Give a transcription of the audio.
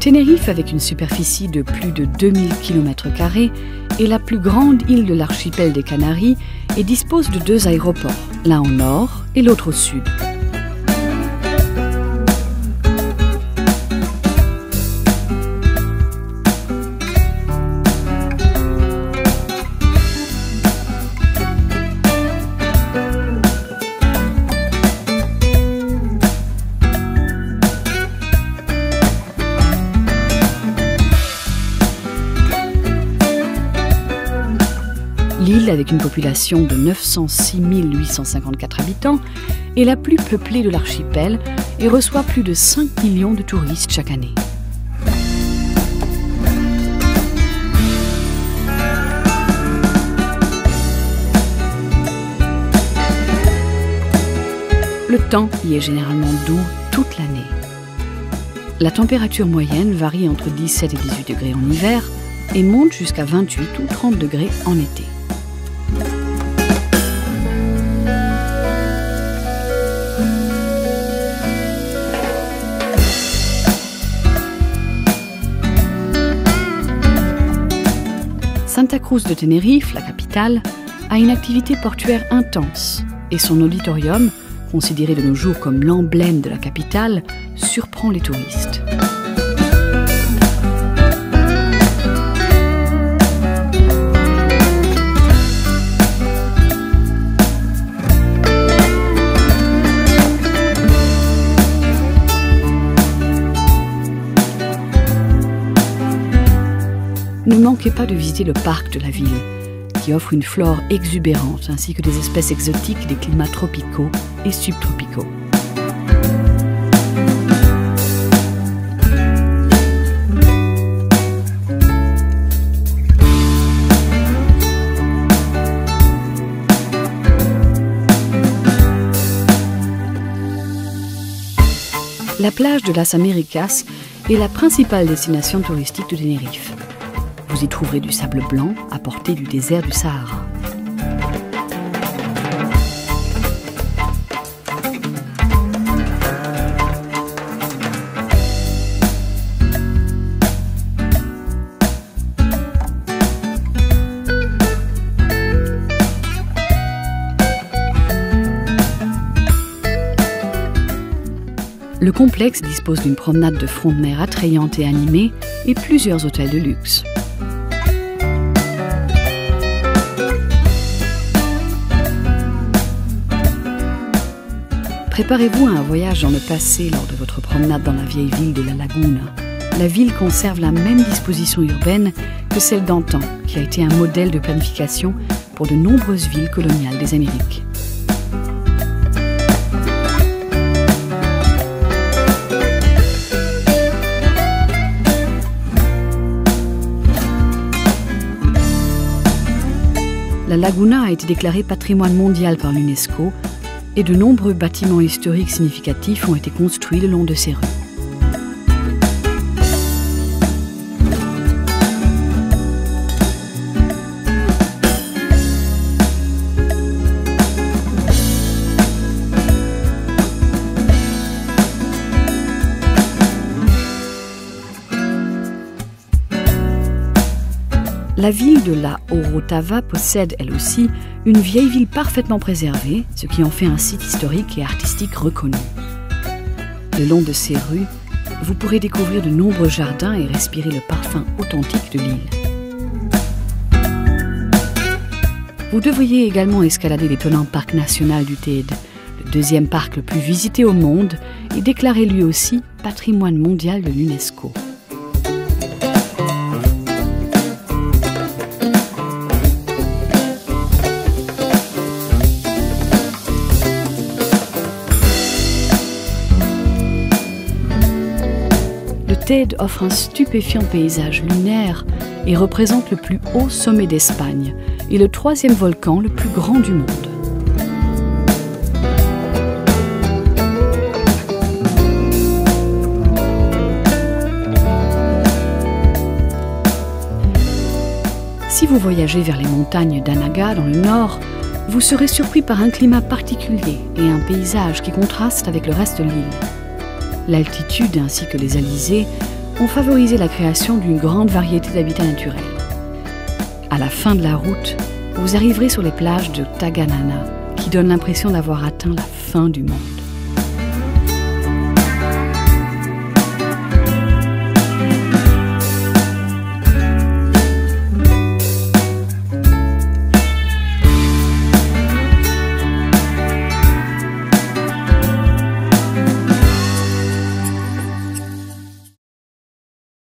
Tenerife, avec une superficie de plus de 2000 km², est la plus grande île de l'archipel des Canaries et dispose de 2 aéroports, l'un au nord et l'autre au sud. L'île, avec une population de 906 854 habitants, est la plus peuplée de l'archipel et reçoit plus de 5 millions de touristes chaque année. Le temps y est généralement doux toute l'année. La température moyenne varie entre 17 et 18 degrés en hiver et monte jusqu'à 28 ou 30 degrés en été. Santa Cruz de Tenerife, la capitale, a une activité portuaire intense et son auditorium, considéré de nos jours comme l'emblème de la capitale, surprend les touristes. Ne manquez pas de visiter le parc de la ville, qui offre une flore exubérante ainsi que des espèces exotiques des climats tropicaux et subtropicaux. La plage de Las Américas est la principale destination touristique de Tenerife. Vous y trouverez du sable blanc apporté du désert du Sahara. Le complexe dispose d'une promenade de front de mer attrayante et animée et plusieurs hôtels de luxe. Préparez-vous à un voyage dans le passé lors de votre promenade dans la vieille ville de La Laguna. La ville conserve la même disposition urbaine que celle d'antan, qui a été un modèle de planification pour de nombreuses villes coloniales des Amériques. La Laguna a été déclarée patrimoine mondial par l'UNESCO et de nombreux bâtiments historiques significatifs ont été construits le long de ces rues. La ville de La Orotava possède, elle aussi, une vieille ville parfaitement préservée, ce qui en fait un site historique et artistique reconnu. Le long de ces rues, vous pourrez découvrir de nombreux jardins et respirer le parfum authentique de l'île. Vous devriez également escalader l'étonnant parc national du Teide, le deuxième parc le plus visité au monde et déclaré lui aussi patrimoine mondial de l'UNESCO. Le Teide offre un stupéfiant paysage lunaire et représente le plus haut sommet d'Espagne et le 3e volcan le plus grand du monde. Si vous voyagez vers les montagnes d'Anaga dans le nord, vous serez surpris par un climat particulier et un paysage qui contraste avec le reste de l'île. L'altitude ainsi que les alizés ont favorisé la création d'une grande variété d'habitats naturels. À la fin de la route, vous arriverez sur les plages de Taganana, qui donnent l'impression d'avoir atteint la fin du monde.